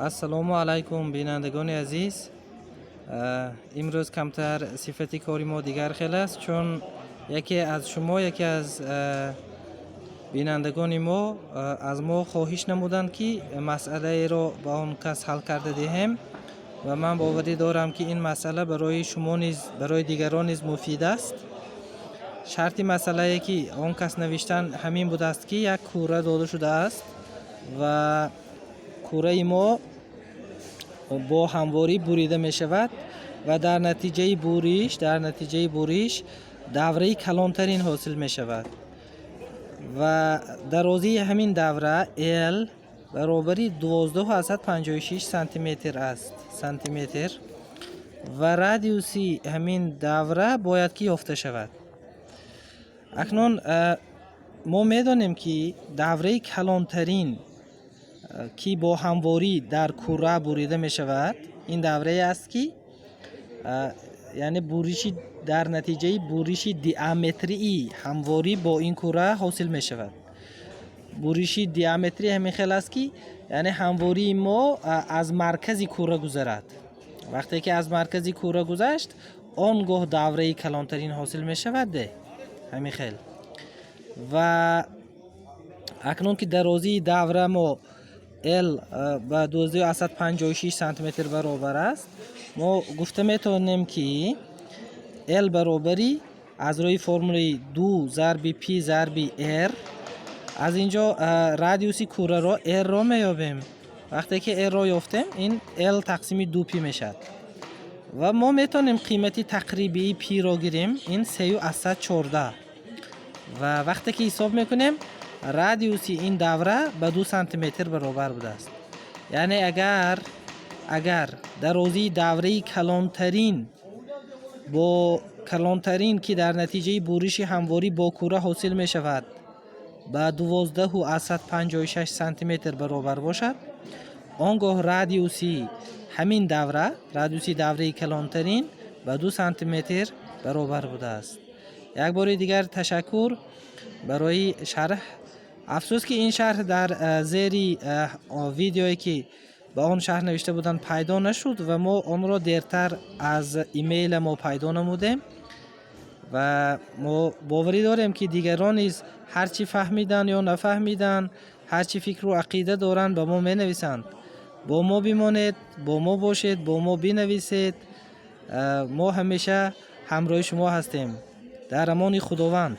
السلام علیکم بینندگان عزیز. امروز کمتر صفتی کاری ما دیگر خیلی است، چون یکی از بینندگان ما از ما خواهش نمودند که مسئله را با آن کس حل کرده دهیم و من باوری دارم که این مسئله برای شما نیز برای دیگران نیز مفید است. شرط مسئله که آن کس نوشتن همین بود است که یک کوره داده شده است و کوره ما با همواری بریده می شود و در نتیجه بوریش دوره کلانترین حاصل می شود و درازی همین دوره L برابری 12.56 سانتی متر است و رادیوسی همین دوره باید که یافته شود. اکنون ما می دانیم که دوره کلانترین که با همواری در کوره بریده می شود این دوره است که یعنی بوریشی در نتیجه بوریشی دیامتری همواری با این کوره حاصل می شود. بوریشی دیامتری همین خیلی است که یعنی همواری ما از مرکز کوره گذرد. وقتی که از مرکز کوره گذشت آنگاه دوره کلانترین حاصل می شود همین خیلی. و اکنون که درازی دوره ما L با 12.56 سانتی متر برابر است، ما گفته میتونیم که L برابری از روی فرموله 2 ضرب P ضرب R از اینجا رادیوسی کوره را R را میابیم. وقتی که R را یافتیم این L تقسیم 2P میشد و ما میتونیم قیمتی تقریبی P را گیریم، این 3.14 و وقتی که حساب میکنیم رادیوسی این دوره به 2 سانتی متر برابر بوده است. یعنی اگر درازی دوره کلانترین که در نتیجه بوریش همواری با کوره حاصل می شود به 12.56 سانتی متر برابر باشد، آنگاه رادیوسی همین دوره کلانترین به 2 سانتی متر برابر بوده است. یک بار دیگر تشکر برای شرح. افسوس که این شرح در زیر ویدیویی که با آن شرح نوشته بودن پیدا نشد و ما آن را دیرتر از ایمیل ما پیدا نمودیم و ما باوری داریم که دیگران نیز هرچی فهمیدن یا نفهمیدن، هرچی فکر و عقیده دارن با ما می نویسند. با ما بمانید، با ما باشید، با ما بنویسید. ما همیشه همراه شما هستیم. در امان خداوند.